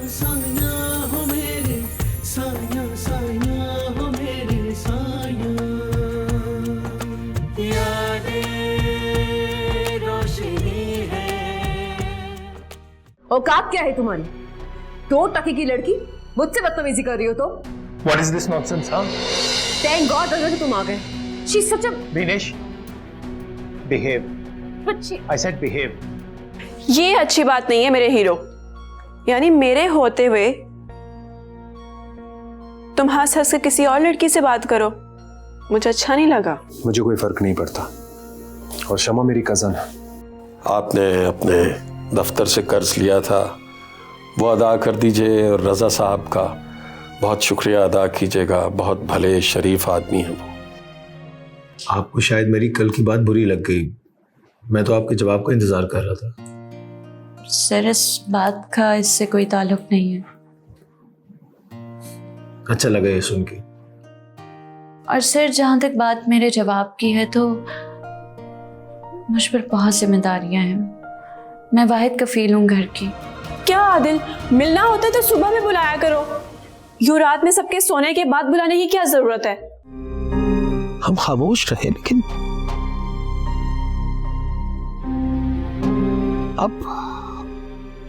साया हो मेरे, साया साया हो मेरे साया। यादें रोशनी है। औकात क्या है तुम्हारी? 2 टके की लड़की मुझसे बदतमीजी कर रही हो तो? What is this nonsense, huh? Thank God अगर तुम आ गए। She's such a... Vinesh, behave. But she... I said behave. ये अच्छी बात नहीं है मेरे हीरो। यानी मेरे होते हुए तुम हंस हंस के किसी और लड़की से बात करो, मुझे अच्छा नहीं लगा। मुझे कोई फर्क नहीं पड़ता, और शमा मेरी कजन है। आपने अपने दफ्तर से कर्ज लिया था, वो अदा कर दीजिए, और रजा साहब का बहुत शुक्रिया अदा कीजिएगा। बहुत भले शरीफ आदमी हैं वो। आपको शायद मेरी कल की बात बुरी लग गई, मैं तो आपके जवाब का इंतजार कर रहा था। सर इस बात का इससे कोई ताल्लुक नहीं है। अच्छा लगा ये सुन के। और सर जहाँ तक बात मेरे जवाब की है तो मुझ पर बहुत जिम्मेदारियां हैं। मैं वाहिद कफील हूँ घर की। क्या आदिल, मिलना होता तो सुबह में बुलाया करो, यूं रात में सबके सोने के बाद बुलाने की क्या जरूरत है? हम खामोश रहे, लेकिन अब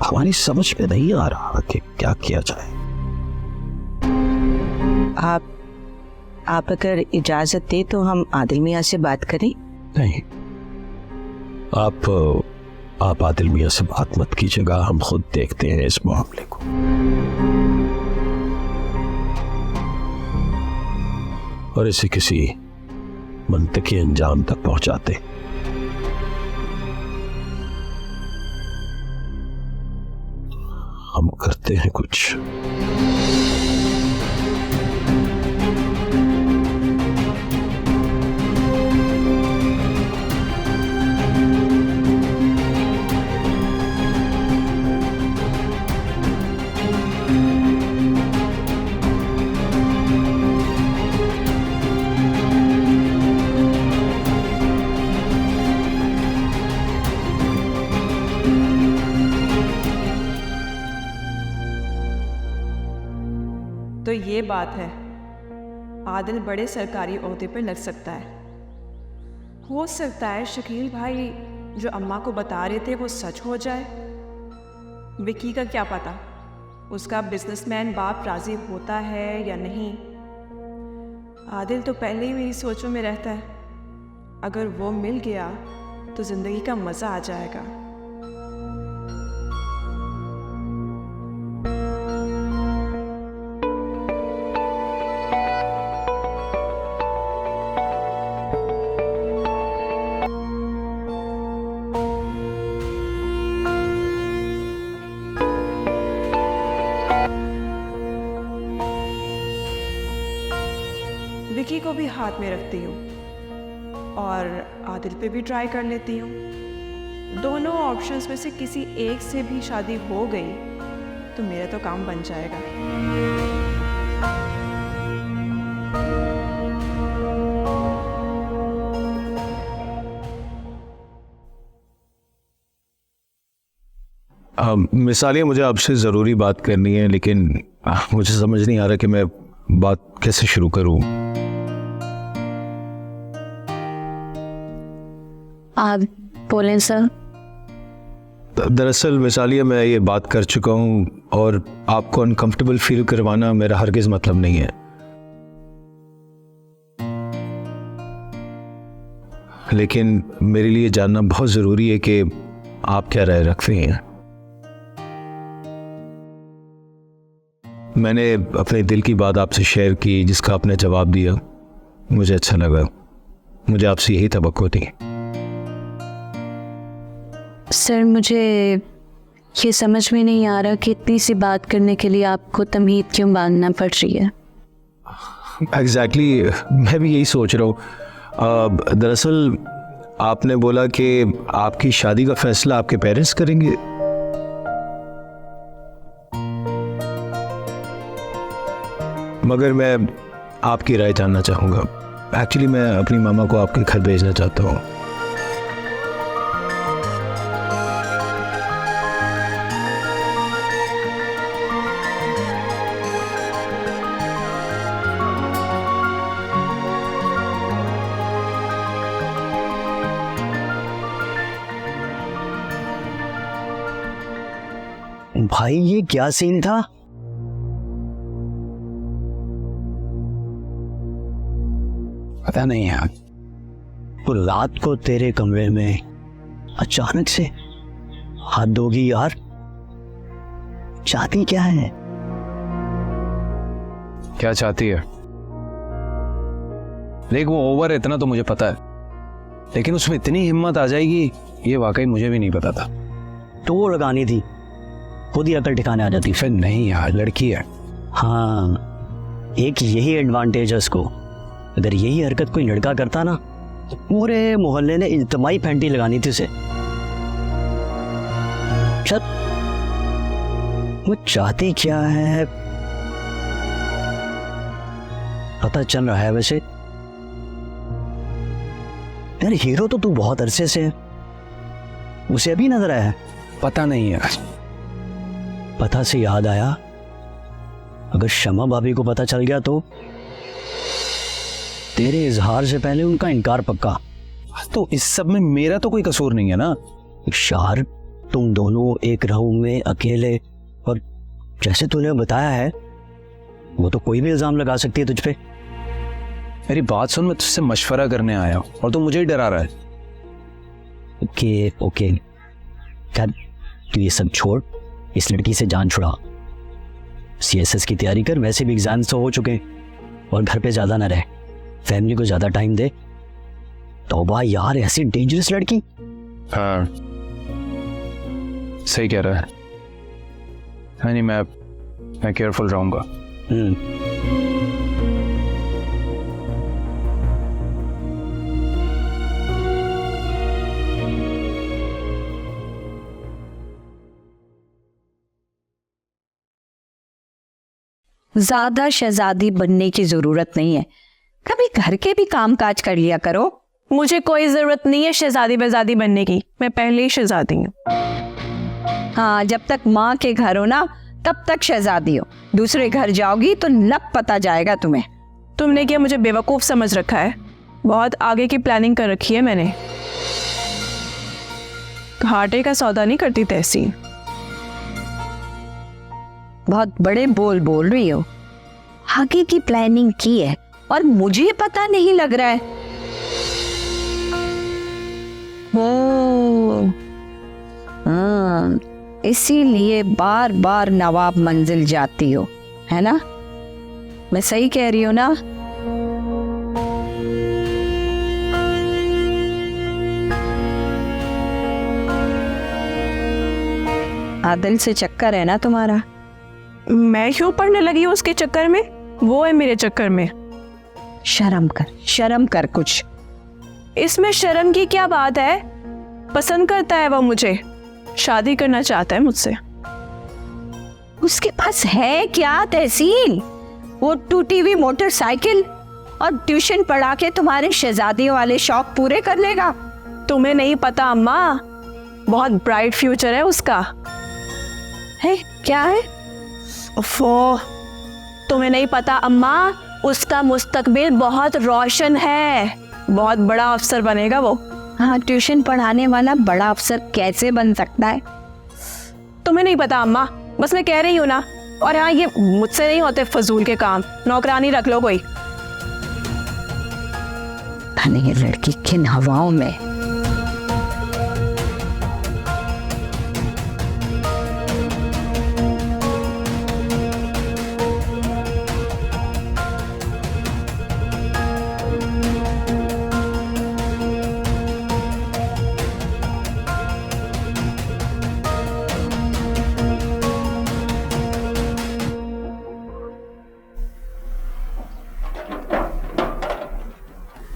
हमारी समझ में नहीं आ रहा कि क्या किया जाए। आप अगर इजाजत दे तो हम आदिल मियाँ से बात करें। नहीं, आप आदिल मियाँ से बात मत कीजिएगा, हम खुद देखते हैं इस मामले को। और इसे किसी मंतकी अंजाम तक पहुंचाते। हम करते हैं कुछ। तो ये बात है, आदिल बड़े सरकारी ओहदे पर लग सकता है। हो सकता है शकील भाई जो अम्मा को बता रहे थे वो सच हो जाए। विकी का क्या पता, उसका बिजनेसमैन बाप राजी होता है या नहीं। आदिल तो पहले ही मेरी सोचों में रहता है, अगर वो मिल गया तो जिंदगी का मजा आ जाएगा। विकी को भी हाथ में रखती हूँ और आदिल पे भी ट्राई कर लेती हूँ। दोनों ऑप्शंस में से किसी एक से भी शादी हो गई तो मेरा तो काम बन जाएगा। मिसालिया, मुझे आपसे ज़रूरी बात करनी है, लेकिन मुझे समझ नहीं आ रहा कि मैं बात कैसे शुरू करूं। आप बोलें सर। दरअसल मिसालिया, मैं ये बात कर चुका हूं और आपको अनकंफर्टेबल फील करवाना मेरा हरगिज़ मतलब नहीं है। लेकिन मेरे लिए जानना बहुत ज़रूरी है कि आप क्या राय रखते हैं। मैंने अपने दिल की बात आपसे शेयर की, जिसका आपने जवाब दिया, मुझे अच्छा लगा। मुझे आपसे यही तवक्को थी। सर मुझे ये समझ में नहीं आ रहा कि इतनी सी बात करने के लिए आपको तमहीद क्यों बांधना पड़ रही है। एग्जैक्टली, मैं भी यही सोच रहा हूँ। दरअसल आपने बोला कि आपकी शादी का फैसला आपके पेरेंट्स करेंगे। मगर मैं आपकी राय जानना चाहूँगा। एक्चुअली मैं अपनी मामा को आपके घर भेजना चाहता हूँ। भाई ये क्या सीन था? पता नहीं यार, वो रात को तेरे कमरे में अचानक से हाथ धोगी यार, चाहती क्या है? क्या चाहती है? देख वो ओवर है इतना तो मुझे पता है, लेकिन उसमें इतनी हिम्मत आ जाएगी ये वाकई मुझे भी नहीं पता था। तो वो लगानी थी, खुद ही अकल ठिकाने आ जाती। फिर नहीं यार, लड़की है। हाँ, एक यही एडवांटेज है उसको। अगर यही हरकत कोई लड़का करता ना तो पूरे मोहल्ले ने इज्तिमाई फैंटी लगानी थी उसे। वो चाहती क्या है पता चल रहा है वैसे। यार हीरो तो तू बहुत अरसे से है, उसे अभी नजर आया है? पता नहीं यार। पता से याद आया, अगर शमा भाभी को पता चल गया तो तेरे इजहार से पहले उनका इनकार पक्का। तो इस सब में मेरा तो कोई कसूर नहीं है ना। शार, तुम दोनों एक रूम में अकेले, और जैसे तूने बताया है वो तो कोई भी इल्जाम लगा सकती है तुझ पे। मेरी बात सुन, मैं तुझसे मशवरा करने आया हूं और तू मुझे ही डरा रहा है। ओके खैर तू ये सब छोड़, इस लड़की से जान छुड़ा, CSS की तैयारी कर, वैसे भी एग्जाम्स तो हो चुके, और घर पे ज्यादा ना रहे, फैमिली को ज्यादा टाइम दे। तौबा यार, ऐसी डेंजरस लड़की। हाँ सही कह रहा है। नहीं मैं केयरफुल रहूंगा। ज्यादा शहजादी बनने की जरूरत नहीं है, कभी घर के भी काम काज कर लिया करो। मुझे कोई जरूरत नहीं है शहजादी बेजादी बनने की, मैं पहले ही शहजादी हूँ। हाँ, जब तक माँ के घर हो ना तब तक शहजादी हो, दूसरे घर जाओगी तो लक पता जाएगा तुम्हें। तुमने क्या मुझे बेवकूफ समझ रखा है? बहुत आगे की प्लानिंग कर रखी है मैंने। घाटे का सौदा नहीं करती तहसीन। बहुत बड़े बोल बोल रही हो, आगे की प्लानिंग की है और मुझे पता नहीं लग रहा है। इसीलिए बार बार नवाब मंजिल जाती हो, है ना? मैं सही कह रही हूँ ना? आदिल से चक्कर है ना तुम्हारा? मैं क्यों पढ़ने लगी हूँ उसके चक्कर में? वो है मेरे चक्कर में। शर्म कर कुछ। इसमें शर्म की क्या बात है? पसंद करता है वो मुझे, शादी करना चाहता है मुझसे। उसके पास है क्या तहसीन? वो टूटी हुई मोटरसाइकिल और ट्यूशन पढ़ा के तुम्हारे शहजादी वाले शौक पूरे कर लेगा। तुम्हें नहीं पता अम्मा, बहुत ब्राइट फ्यूचर है उसका। है क्या है? तुम्हें नहीं पता अम्मा, उसका मुस्तकबिल बहुत रोशन है, बहुत बड़ा अफसर बनेगा वो। हाँ, ट्यूशन पढ़ाने वाला बड़ा अफसर कैसे बन सकता है? तुम्हें नहीं पता अम्मा, बस मैं कह रही हूँ ना। और हाँ, ये मुझसे नहीं होते फजूल के काम, नौकरानी रख लो कोई। ये लड़की किन हवाओं में।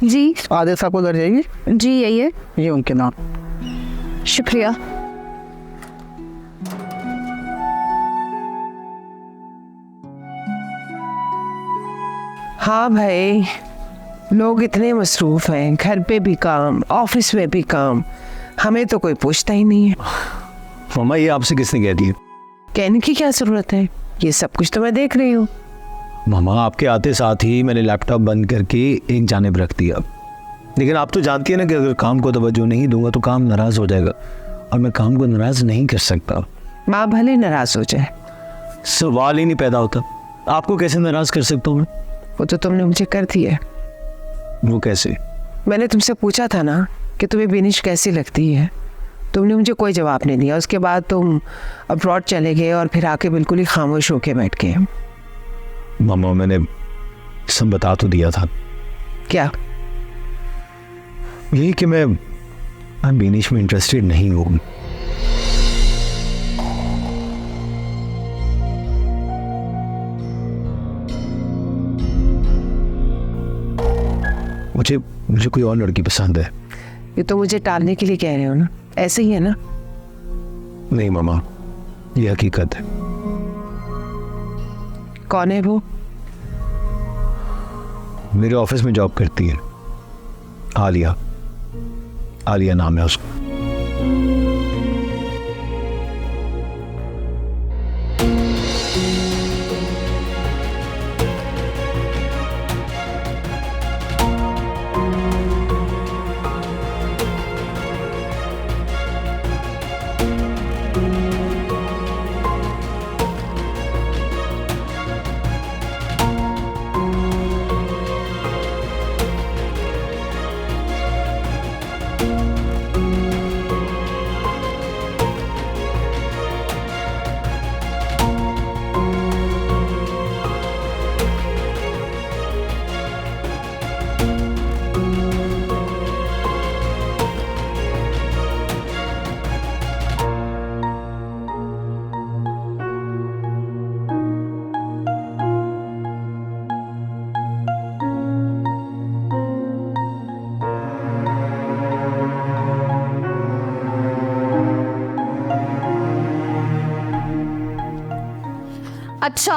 जी आदिल साहब को घर जाइए। जी यही है, ये उनके नाम। शुक्रिया। हाँ भाई, लोग इतने मसरूफ हैं, घर पे भी काम, ऑफिस में भी काम, हमें तो कोई पूछता ही नहीं है। मम्मा ये आपसे किसने कह दिया? कहने की क्या जरूरत है, ये सब कुछ तो मैं देख रही हूँ। मामा आपके आते साथ ही मैंने लैपटॉप बंद करके एक जानिब रख दिया, लेकिन आप तो जानती है ना कि अगर काम को तवज्जो नहीं दूंगा तो काम नाराज हो जाएगा, और मैं काम को नाराज नहीं कर सकता। माँ भले नाराज हो जाए। सवाल ही नहीं पैदा होता, आपको कैसे नाराज कर सकता हूँ मैं? वो तो तुमने मुझे कर दिया। वो कैसे? मैंने तुमसे पूछा था ना कि तुम्हें बिनिश कैसी लगती है, तुमने मुझे कोई जवाब नहीं दिया। उसके बाद तुम अब्रॉड चले गए और फिर आके बिल्कुल ही खामोश होके बैठ गए। मामा मैंने सब बता तो दिया था। क्या? यही कि मैं बिनिश में इंटरेस्टेड नहीं हूँ। मुझे कोई और लड़की पसंद है। ये तो मुझे टालने के लिए कह रहे हो ना, ऐसे ही है ना? नहीं मामा, ये हकीकत है। कौन है वो? मेरे ऑफिस में जॉब करती है, आलिया। आलिया नाम है उसका। अच्छा,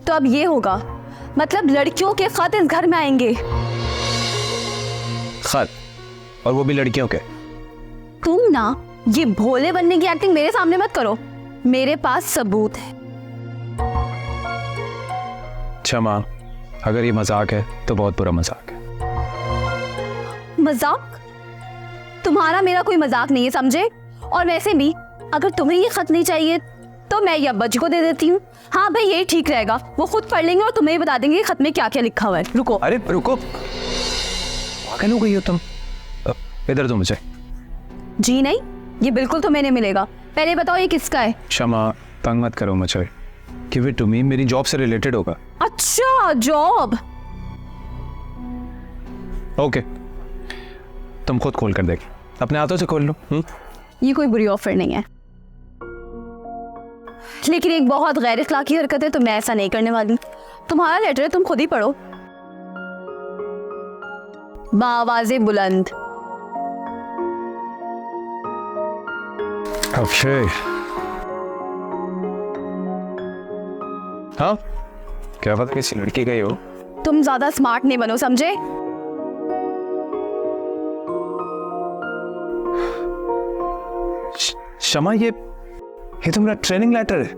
तो अब ये होगा, मतलब लड़कियों के खत इस घर में आएंगे। खत? और वो भी लड़कियों के? तुम ना ये भोले बनने की एक्टिंग मेरे सामने मत करो, मेरे पास सबूत है। अच्छा माँ, अगर ये मजाक है तो बहुत बुरा मजाक है। मजाक? तुम्हारा मेरा कोई मजाक नहीं है, समझे? और वैसे भी अगर तुम्हें ये खत नहीं चाहिए तो मैं ये अब्बा जी को दे देती हूँ। हाँ भाई, यही ठीक रहेगा, वो खुद पढ़ लेंगे और तुम्हें बता देंगे खत में क्या क्या लिखा हुआ है। रुको। अरे रुको, पागल हो गई हो तुम? इधर दो मुझे। जी नहीं, ये बिल्कुल तुम्हें नहीं मिलेगा। पहले बताओ ये किसका है? क्षमा, तंग मत करो मुझे। कि वे तुम्हें मेरी जॉब से रिलेटेड होगा। अच्छा, जॉब? ओके, तुम खुद खोल कर देख, अपने हाथों से खोल लो। ये कोई बुरी ऑफर नहीं है, लेकिन एक बहुत गैर इखलाकी हरकत है, तो मैं ऐसा नहीं करने वाली। तुम्हारा लेटर है, तुम खुद ही पढ़ो बावाज़े बुलंद। अक्षय, हाँ क्या पता किसी लड़की गई हो। तुम ज्यादा स्मार्ट नहीं बनो, समझे? शमा, ये तो मेरा ट्रेनिंग लेटर है।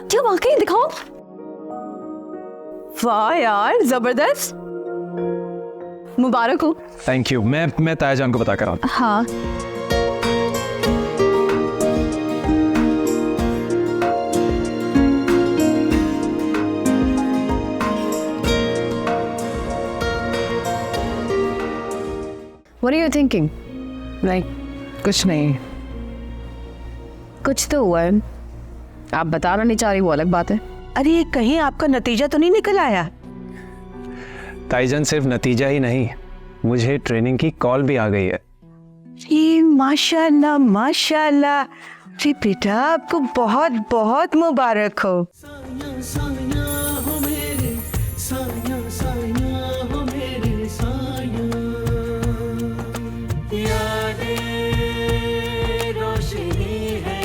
क्या वाकई? दिखाओ। वाह यार, जबरदस्त, मुबारक हो। Thank you. मैं तायाजान को बता कर आता हूं। हाँ। What are you thinking? नहीं, कुछ नहीं। कुछ तो हुआ है, आप बताना नहीं चाह रही वो अलग बात है। अरे ये कहीं आपका नतीजा तो नहीं निकल आया? ताईजान, सिर्फ नतीजा ही नहीं, मुझे ट्रेनिंग की कॉल भी आ गई है। जी माशाल्लाह माशाल्लाह। जी बेटा, आपको बहुत बहुत मुबारक हो। साया साया हो मेरे, साया साया हो मेरे साया, यादें रोशनी है।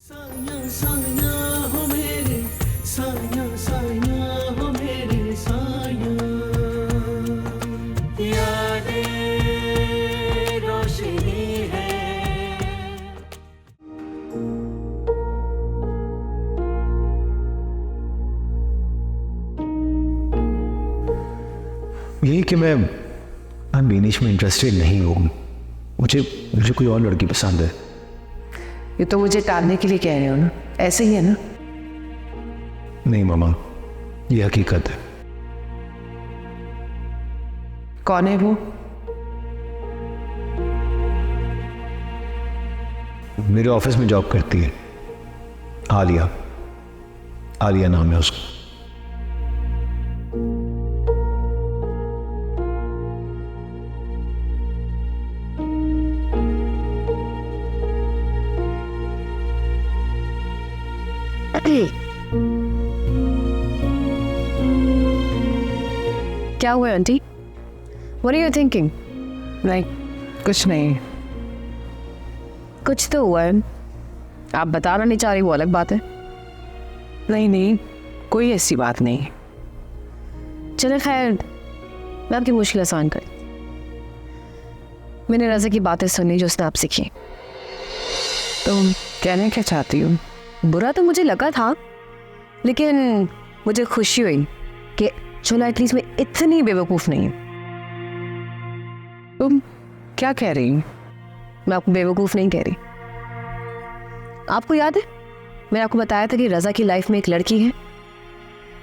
साया साया हो मेरे, साया साया हो मेरे साया, यादें रोशनी है। यही कि मैं बीनिश में इंटरेस्टेड नहीं हूँ। मुझे कोई और लड़की पसंद है। ये तो मुझे टालने के लिए कह रहे हो ना, ऐसे ही है ना? नहीं मामा, ये हकीकत है। कौन है वो? मेरे ऑफिस में जॉब करती है, आलिया। आलिया नाम है उसका। क्या हुआ aunty? What are you thinking? नहीं, कुछ नहीं। कुछ तो हुआ है, आप बताना नहीं चाह रही वो अलग बात है। नहीं नहीं, कोई ऐसी बात नहीं। चले खैर, मैं आपकी मुश्किल आसान कर। मैंने रज़ा की बातें सुनी जो उसने आपसे की। तुम कहने क्या चाहती हो? बुरा तो मुझे लगा था, लेकिन मुझे खुशी हुई कि चलो एटलीस्ट मैं इतनी बेवकूफ़ नहीं हूँ। तुम क्या कह रही हो? मैं आपको बेवकूफ़ नहीं कह रही। आपको याद है मैंने आपको बताया था कि रज़ा की लाइफ में एक लड़की है,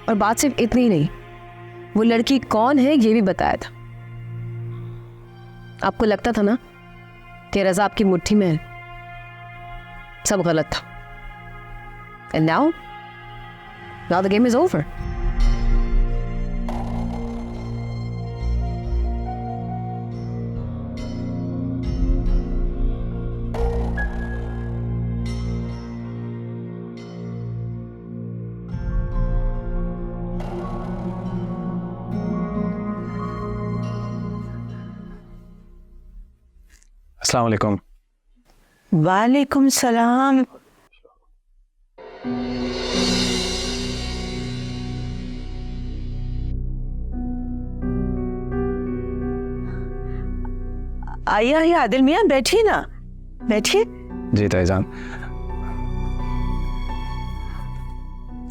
और बात सिर्फ इतनी नहीं, वो लड़की कौन है ये भी बताया था। आपको लगता था ना कि रज़ा आपकी मुट्ठी में है, सब गलत था। And now the game is over. अस्सलाम वालेकुम। वालेकुम सलाम। आइए आइए आदिल मियाँ, बैठिए ना, बैठिए। जी ताईजान।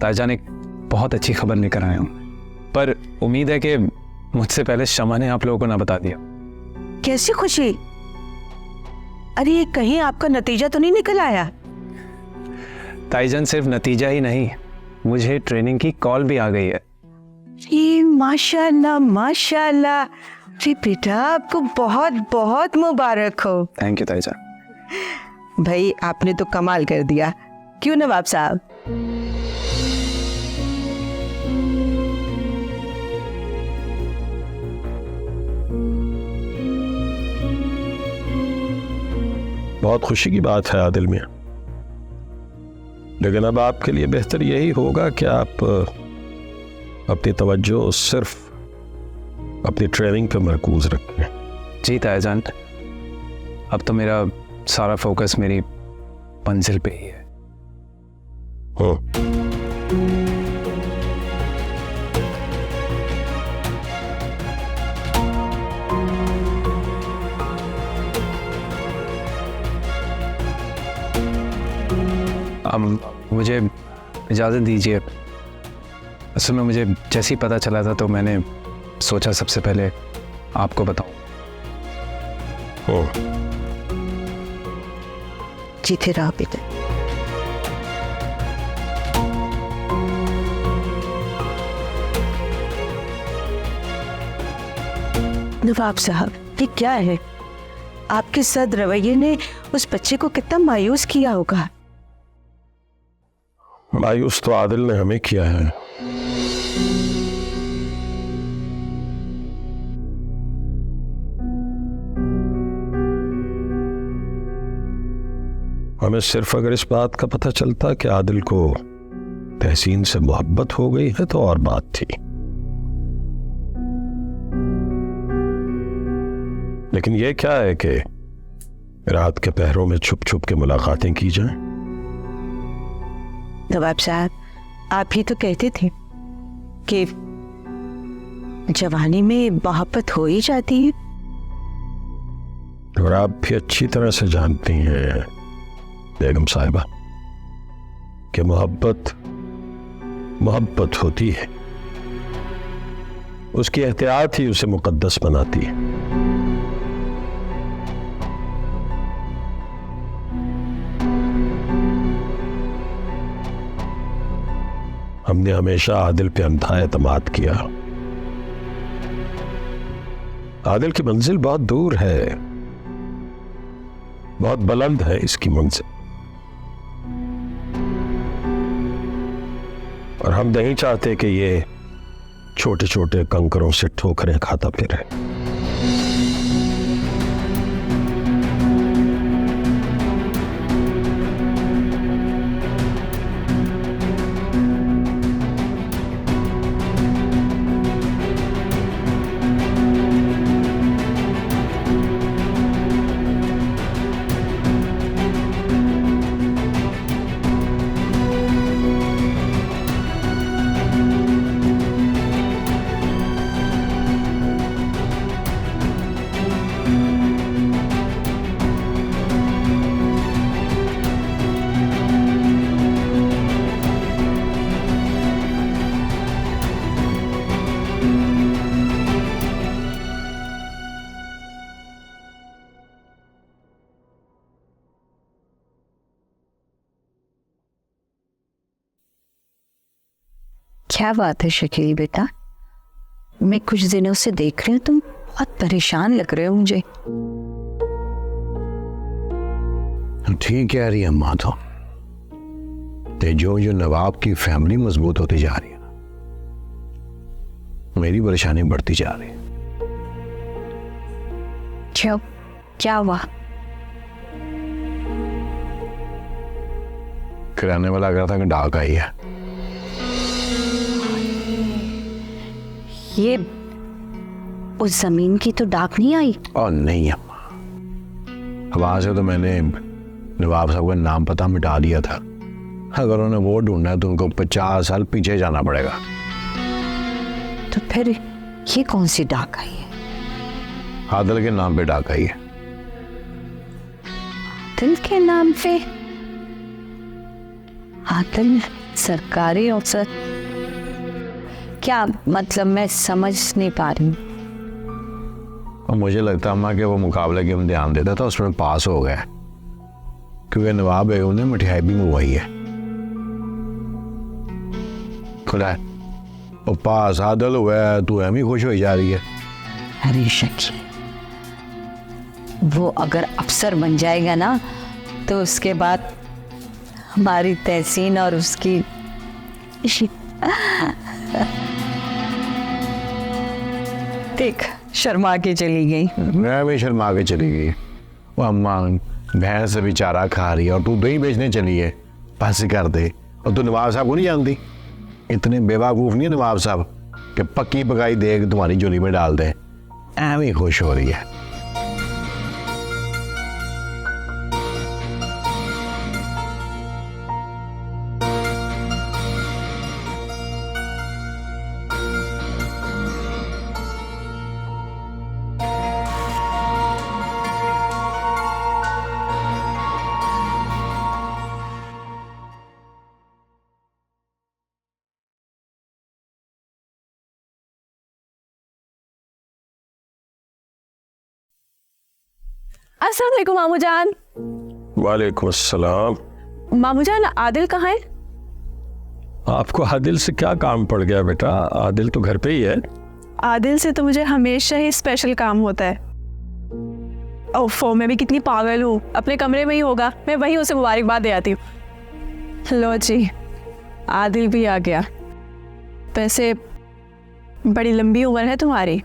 ताईजान एक बहुत अच्छी खबर लेकर आया हूँ, पर उम्मीद है कि मुझसे पहले शमा ने आप लोगों को ना बता दिया। कैसी खुशी? अरे ये कहीं आपका नतीजा तो नहीं निकल आया? ताईजान सिर्फ नतीजा ही नहीं, मुझे ट्रेनिंग की कॉल भी आ गई है। माशाल्लाह माशाल्लाह। जी बेटा, आपको बहुत बहुत मुबारक हो। थैंक यू ताईजान। भाई आपने तो कमाल कर दिया, क्यों नवाब साहब? बहुत खुशी की बात है आदिल मियाँ, लेकिन अब आपके लिए बेहतर यही होगा कि आप अपनी तवज्जो सिर्फ अपनी ट्रेनिंग पे मरकूज रखें। जी ताईजान, अब तो मेरा सारा फोकस मेरी मंजिल पे ही है। मुझे इजाज़त दीजिए। असल में मुझे जैसे ही पता चला था तो मैंने सोचा सबसे पहले आपको बताऊं। जीते रहो बेटा। नवाब साहब, ये क्या है? आपके सद रवैये ने उस बच्चे को कितना मायूस किया होगा। मायूस तो आदिल ने हमें किया है। हमें सिर्फ अगर इस बात का पता चलता कि आदिल को तहसीन से मोहब्बत हो गई है तो और बात थी, लेकिन ये क्या है कि रात के पहरों में छुप छुप के मुलाकातें की जाएं। नवाब साहब, आप ही तो कहते थे कि जवानी में मोहब्बत हो ही जाती है। और आप भी अच्छी तरह से जानती हैं बेगम साहिबा कि मोहब्बत मोहब्बत होती है, उसकी एहतियात ही उसे मुकद्दस बनाती है। हमने हमेशा आदिल पे अंधा एतमाद किया। आदिल की मंजिल बहुत दूर है, बहुत बुलंद है इसकी मंजिल, और हम नहीं चाहते कि ये छोटे छोटे कंकरों से ठोकरें खाता फिरे। क्या बात है शकील बेटा, मैं कुछ दिनों से देख रही हूँ तुम बहुत परेशान लग रहे हो मुझे। ठीक कह रही है अम्मा, तो जो नवाब की फैमिली मजबूत होती जा रही है ना, मेरी परेशानी बढ़ती जा रही है। क्यों, क्या हुआ? किराने वाला कह रहा था कि डाक आई है। ये उस जमीन की तो डाक नहीं आई? और नहीं अम्मा, वहां से तो मैंने नवाब साहब का नाम पता मिटा दिया था। अगर उन्होंने वो ढूंढना है तो उनको 50 साल पीछे जाना पड़ेगा। तो फिर ये कौन सी डाक आई है? आदिल के नाम पे डाक आई है। आदिल के नाम पे? आदिल सरकारी अफसर? क्या मतलब, मैं समझ नहीं पा रही हूँ। और मुझे लगता अम्मा कि वो मुकाबले के हम ध्यान देता था, उसमें पास हो गया, क्योंकि नवाब बेगम ने मिठाई भी मंगवाई है। खुला वो पास आदिल हुआ है, तू एम ही खुश हो जा रही है। अरे शकील, वो अगर अफसर बन जाएगा ना तो उसके बाद हमारी तहसीन और उसकी देख शर्मा के चली गई। मैं भी शर्मा के चली गई। वो अम्मा भैंस से भी चारा खा रही है और तू दही बेचने चली है, बस कर दे। और तू नवाब साहब को नहीं जानती, इतने बेवकूफ नहीं है नवाब साहब कि पक्की पकाई देख तुम्हारी झोली में डाल दे। ऐਵੇਂ ही खुश हो रही है। अस्सलाम वालेकुम मामू जान। वालेकुम अस्सलाम। मामू जान, आदिल कहाँ है? आपको आदिल से क्या काम पड़ गया बेटा? आदिल तो घर पे ही है। आदिल से तो मुझे हमेशा ही स्पेशल काम होता है। ओफो, मैं भी कितनी पागल हूँ, अपने कमरे में ही होगा, मैं वहीं उसे मुबारकबाद दे आती हूँ। लो जी, आदिल भी आ गया। वैसे बड़ी लंबी उम्र है तुम्हारी।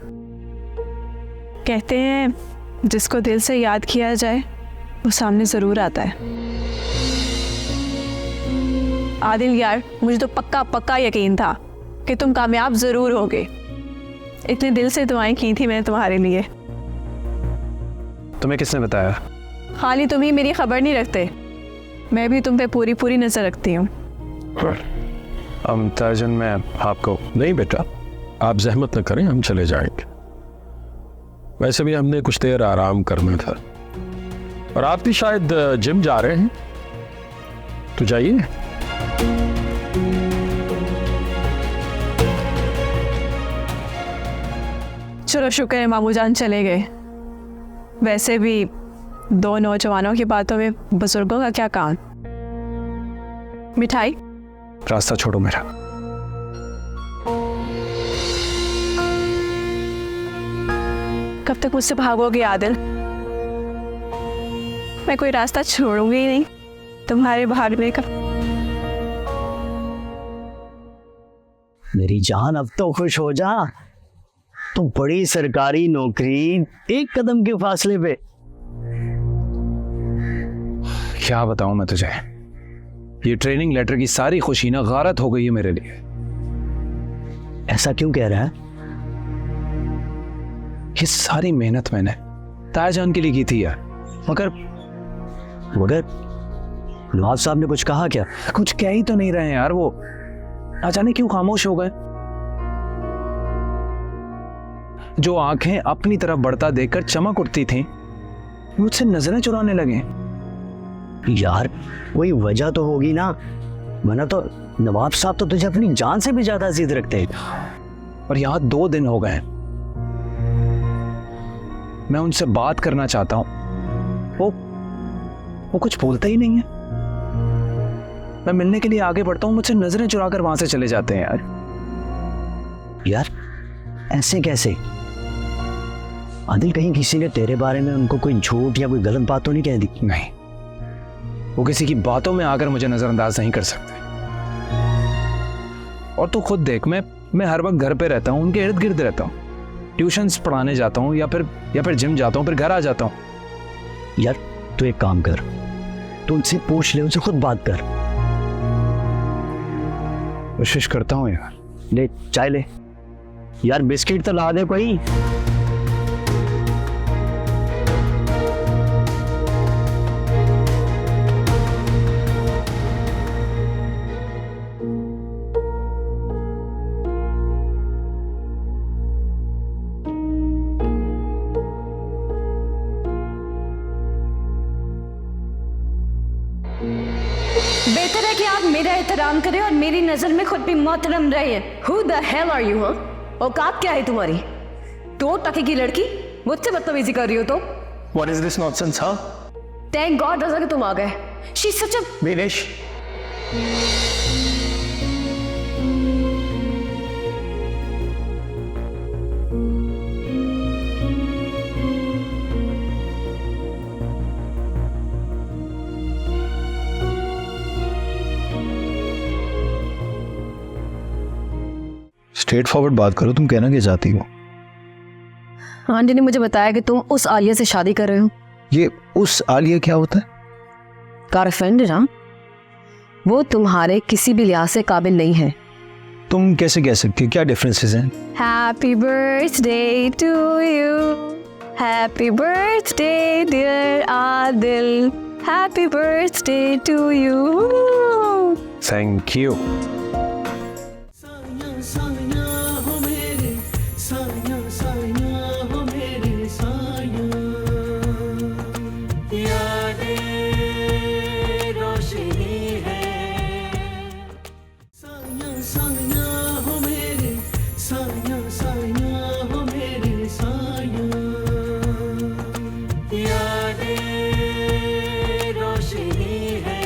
कहते हैं जिसको दिल से याद किया जाए वो सामने ज़रूर आता है। आदिल यार, मुझे तो पक्का पक्का यकीन था कि तुम कामयाब ज़रूर होगे। इतने दिल से दुआएं की थी मैंने तुम्हारे लिए। तुम्हें किसने बताया? खाली तुम ही मेरी खबर नहीं रखते, मैं भी तुम पे पूरी पूरी नज़र रखती हूँ। तर्जुन, मैं आपको नहीं बेटा, आप जहमत न करें, हम चले जाएंगे। वैसे भी हमने कुछ देर आराम करना था, और आप भी शायद जिम जा रहे हैं, तो जाइए। चलो शुक्र है मामू जान चले गए। वैसे भी दो नौजवानों की बातों में बुजुर्गों का क्या काम। मिठाई? रास्ता छोड़ो मेरा। कब तक मुझसे भागोगे आदिल? मैं कोई रास्ता छोड़ूंगी ही नहीं तुम्हारे भागने का। मेरी जान अब तो खुश हो जा, तो बड़ी सरकारी नौकरी एक कदम के फासले पे। क्या बताऊं मैं तुझे, ये ट्रेनिंग लेटर की सारी खुशी ना गारत हो गई है मेरे लिए। ऐसा क्यों कह रहा है? ये सारी मेहनत मैंने तायाजान के लिए की थी यार। मगर नवाब साहब ने कुछ कहा क्या? कुछ कह ही तो नहीं रहे यार, वो ना जाने क्यों खामोश हो गए। जो आंखें अपनी तरफ बढ़ता देखकर चमक उठती थीं, मुझसे नजरें चुराने लगे। यार वही वजह तो होगी ना, वरना तो नवाब साहब तो तुझे अपनी जान से भी ज्यादा अजीज रखते हैं। और यहाँ 2 दिन हो गए, मैं उनसे बात करना चाहता हूं, वो कुछ बोलते ही नहीं है। मैं मिलने के लिए आगे बढ़ता हूं, मुझसे नजरें चुराकर वहां से चले जाते हैं यार ऐसे कैसे? आदिल, कहीं किसी ने तेरे बारे में उनको कोई झूठ या कोई गलत बात तो नहीं कह दी? नहीं, वो किसी की बातों में आकर मुझे नजरअंदाज नहीं कर सकते। और तू खुद देख, मैं हर वक्त घर पे रहता हूँ, उनके इर्द गिर्द रहता हूँ, ट्यूशन्स पढ़ाने जाता हूँ या फिर जिम जाता हूँ, फिर घर आ जाता हूँ। यार तू एक काम कर, तू उनसे पूछ ले, उनसे खुद बात कर। कोशिश करता हूँ यार। ले चाय ले यार, बिस्किट तो ला दे कोई। बेहतर है कि आप मेरा एहतराम करें और मेरी नजर में खुद भी मोहतरम रहे। Who the hell are you, huh? औकात क्या है तुम्हारी? 2 टके की लड़की मुझसे बदतमीजी कर रही हो तो? What is this nonsense, huh? Thank God रज़ा कि तुम आ गए। She's such a... Binish. Straight forward बात करो, तुम कहना क्या चाहती हो? आंटी ने मुझे बताया कि तुम उस आलिया से शादी कर रहे हो। ये उस आलिया क्या होता है? कार फ्रेंड है ना, वो तुम्हारे किसी भी लिहाज से काबिल नहीं है। तुम कैसे कह सकती हो? क्या डिफरेंसेस हैं? Happy birthday to you. Happy birthday dear Adil. Happy birthday to you. Thank you. साया साया हो मेरे साया साया हो मेरे साया, यादें रोशनी है। साया साया हो मेरे साया साया हो मेरे साया, यादें रोशनी है।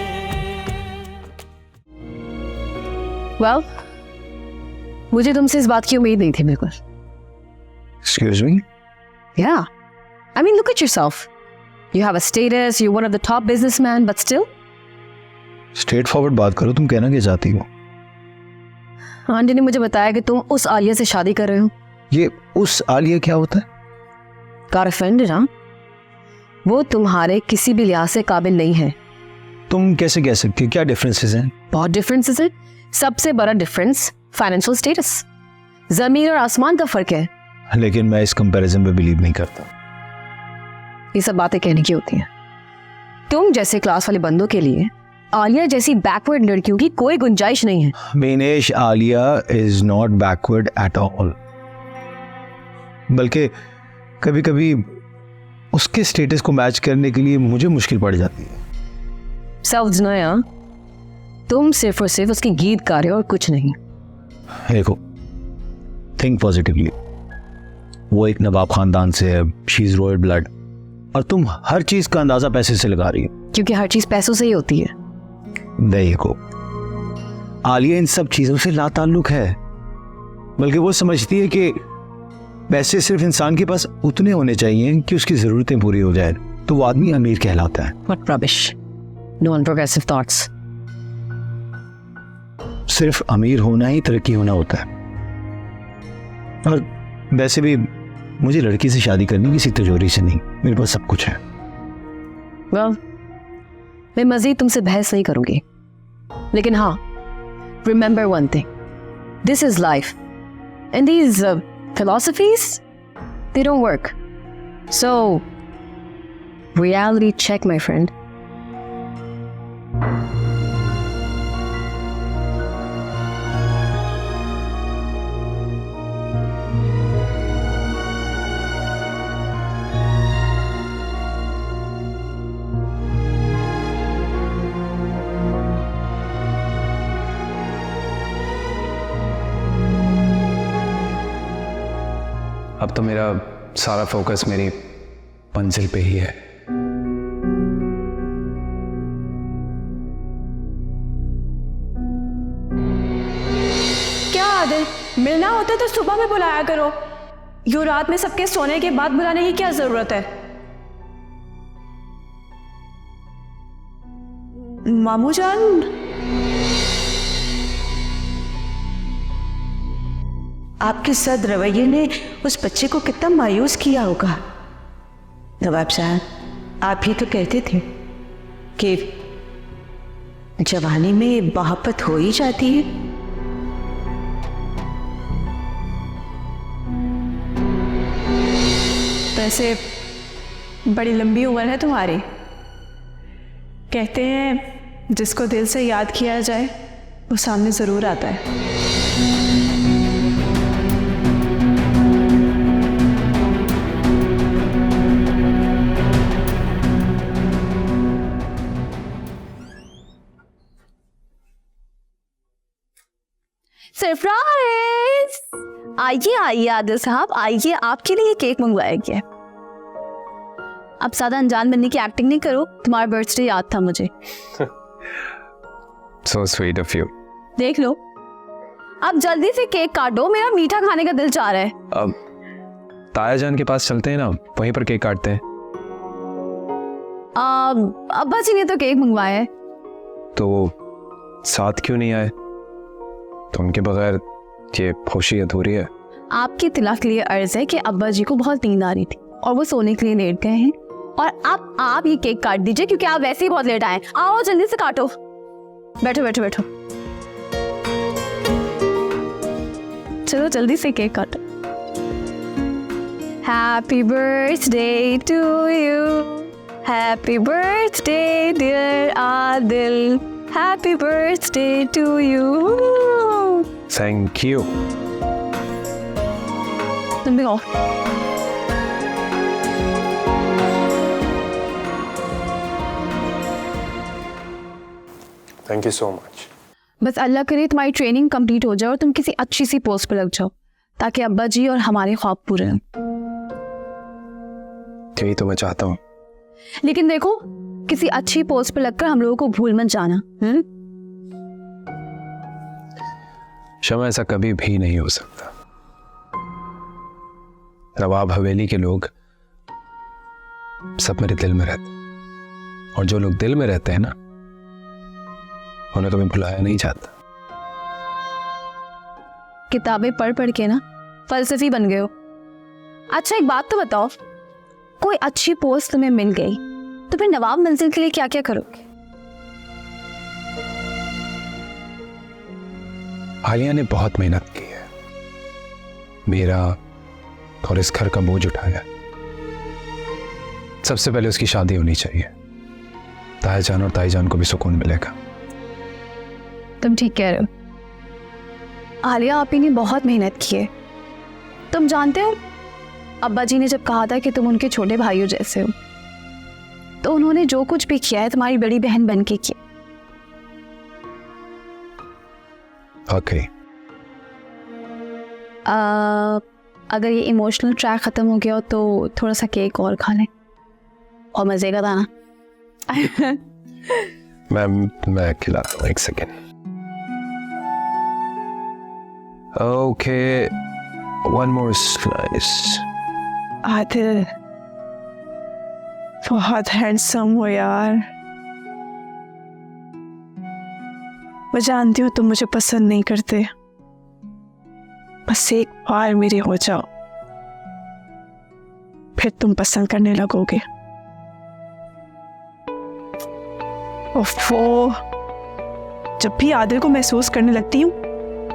Well, मुझे तुमसे इस बात की उम्मीद नहीं थी बिल्कुल। Excuse me? Yeah. I mean, look at yourself. You have a status, you're one of the top businessmen, but still? Straight forward बात करो, तुम कहना क्या चाहती हो? आंटी ने मुझे बताया कि तुम उस आलिया से शादी कर रहे हो। ये उस आलिया क्या होता है? कार फ्रेंड है ना, वो तुम्हारे किसी भी लिहाज से काबिल नहीं है। तुम कैसे कह सकती हो? क्या डिफरेंसेस हैं? बहुत डिफरेंसेस है। सबसे बड़ा डिफरेंस फाइनेंशियल स्टेटस। जमीन और आसमान का फर्क है। लेकिन मैं इस कंपैरिजन पे बिलीव नहीं करता। ये सब बातें कहने की होती हैं। तुम जैसे क्लास वाले बंदों के लिए आलिया जैसी बैकवर्ड लड़कियों की कोई गुंजाइश नहीं है। Minesh, Alia is not backward at all, बल्कि कभी कभी उसके स्टेटस को मैच करने के लिए मुझे मुश्किल पड़ जाती है। सब्ज नया, तुम सिर्फ और सिर्फ उसकी गीत गा रहे हो और कुछ नहीं। देखो, थिंक पॉजिटिवली। वो एक नवाब खानदान से है, शी इज रॉयल ब्लड, और तुम हर चीज का अंदाजा पैसे से लगा रही हो। क्योंकि हर चीज पैसों से ही होती है। देखो, आलिया इन सब चीजों से लाताल्लुक है, बल्कि वो समझती है कि पैसे सिर्फ इंसान के पास उतने होने चाहिए कि उसकी ज़रूरतें पूरी हो जाए, तो वो आदमी अमीर कहलाता है। What rubbish. No unprogressive thoughts. सिर्फ अमीर होना ही तरक्की होना होता है। और वैसे भी मुझे लड़की से शादी करनी किसी तिजोरी से नहीं, मेरे पास सब कुछ है। Well, मैं मजीद तुमसे बहस नहीं करूंगी, लेकिन हाँ, remember one thing. This is life. And these philosophies, they don't work. So, reality check, my friend. अब तो मेरा सारा फोकस मेरी मंजिल पे ही है। क्या आदत, मिलना होता तो सुबह में बुलाया करो, यूं रात में सबके सोने के बाद बुलाने की क्या जरूरत है? मामू जान, आपके सद रवैये ने उस बच्चे को कितना मायूस किया होगा। नवाब साहब, आप ही तो कहते थे कि जवानी में मोहब्बत हो ही जाती है। वैसे बड़ी लंबी उम्र है तुम्हारी। कहते हैं जिसको दिल से याद किया जाए वो सामने जरूर आता है। सरप्राइज! आइए आइए आदिल साहब, आइए, आपके लिए केक मंगवाया गया है। अब ज्यादा अनजान बनने की एक्टिंग नहीं करो, तुम्हारा बर्थडे याद था मुझे। So sweet of you. देख लो, अब जल्दी से केक काटो, मेरा मीठा खाने का दिल चाह रहा है। अब ताया जान के पास चलते हैं ना, वहीं पर केक काटते हैं। अब्बा जी ने तो केक मंगवाया है। तो साथ क्यों नहीं आए? तो उनके बगैर ये खुशी अधूरी है। आपकी इत्तला के लिए अर्ज है कि अब्बा जी को बहुत नींद आ रही थी और वो सोने के लिए लेट गए हैं, और अब आप ये केक काट दीजिए क्योंकि आप वैसे ही बहुत लेट आए। आओ जल्दी से काटो, बैठो बैठो बैठो, चलो जल्दी से केक काटो। Happy birthday to you, happy birthday dear Adil, happy birthday to you. Thank you. तुम भी खाओ। Thank you so much. बस अल्लाह करे तुम्हारी ट्रेनिंग कंप्लीट हो जाए और तुम किसी अच्छी सी पोस्ट पर लग जाओ, ताकि अब्बा जी और हमारे ख्वाब पूरे हों। यही तो मैं चाहता हूँ। लेकिन देखो, किसी अच्छी पोस्ट पर लगकर हम लोगों को भूल मत जाना। शमा, ऐसा कभी भी नहीं हो सकता। नवाब हवेली के लोग सब मेरे दिल में रहते, और जो लोग दिल में रहते हैं ना, उन्हें कभी भुलाया नहीं जाता। किताबें पढ़ पढ़ के ना फलसफी बन गए हो। अच्छा एक बात तो बताओ, कोई अच्छी पोस्ट तुम्हें मिल गई तो फिर नवाब मंजिल के लिए क्या क्या करोगे? आलिया ने बहुत मेहनत की है, मेरा और इस घर का बोझ उठाया। सबसे पहले उसकी शादी होनी चाहिए, ताया जान और ताई जान को भी सुकून मिलेगा। तुम ठीक कह रहे हो। आलिया आप ही ने बहुत मेहनत की है। तुम जानते हो, अब्बा जी ने जब कहा था कि तुम उनके छोटे भाइयों जैसे हो, तो उन्होंने जो कुछ भी किया है तुम्हारी बड़ी बहन बन के किया। ओके। अगर ये इमोशनल ट्रैक खत्म हो गया हो तो थोड़ा सा केक और खा लें, और मजे का दाना। मैं खिलाता हूँ, एक second. Okay, One more slice. Adil बहुत हैंडसम हो यार। मैं जानती हूँ तुम मुझे पसंद नहीं करते, बस एक बार मेरे हो जाओ, फिर तुम पसंद करने लगोगे। ओफो, जब भी आदिल को महसूस करने लगती हूँ,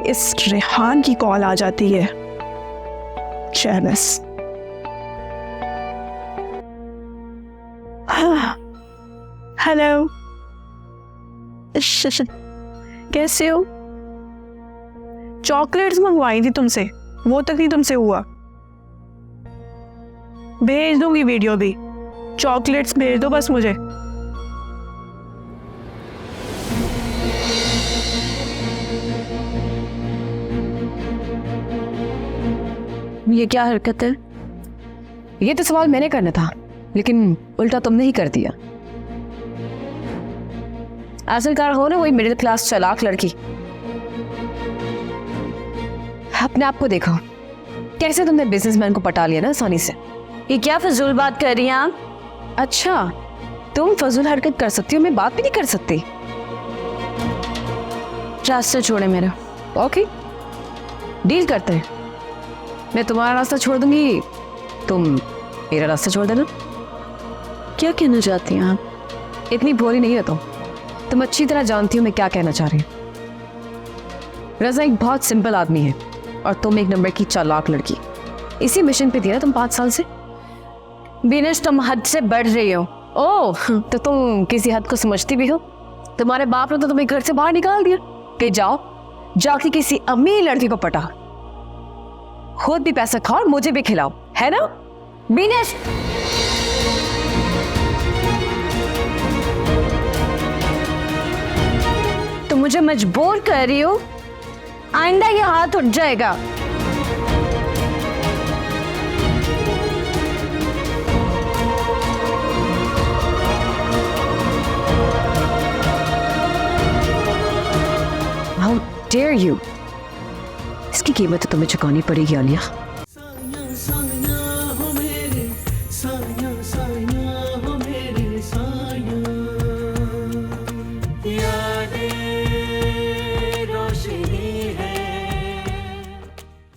इस रेहान की कॉल आ जाती है। जेलस। हेलो, कैसे हो? चॉकलेट्स मंगवाई थी तुमसे, वो तक नहीं तुमसे हुआ। भेज दूंगी वीडियो भी, चॉकलेट्स भेज दो बस मुझे। ये क्या हरकत है? ये तो सवाल मैंने करना था, लेकिन उल्टा तुमने ही कर दिया। आखिरकार हो ना वही मिडिल क्लास चालाक लड़की। अपने आप को देखो, कैसे तुमने बिजनेसमैन को पटा लिया ना आसानी से। ये क्या फजूल बात कर रही हैं आप? अच्छा, तुम फजूल हरकत कर सकती हो, मैं बात भी नहीं कर सकती। रास्ता छोड़े मेरा। ओके, डील करते हैं। मैं तुम्हारा रास्ता छोड़ दूंगी, तुम मेरा रास्ता छोड़ देना। क्या कहना चाहती हैं आप? इतनी भोली नहीं हो तुम अच्छी तरह जानती हो मैं क्या कहना चाह रही हूँ। रज़ा एक बहुत सिंपल आदमी है और तुम एक नंबर की चालाक लड़की। इसी मिशन पे थी ना तुम 5 साल से। बिनेश, तुम हद से बढ़ रही हो। ओह, तो तुम किसी हद को समझती भी हो। तुम्हारे बाप ने तो तुम्हें घर से बाहर निकाल दिया कि जाओ जाके किसी अमीर लड़की को पटा, खुद भी पैसा खाओ और मुझे भी खिलाओ, है ना? बिनेश, तुम मुझे मजबूर कर रही हो, आइंदा ये हाथ उठ जाएगा। How dare you? इसकी कीमत तो तुम्हें चुकानी पड़ेगी आलिया।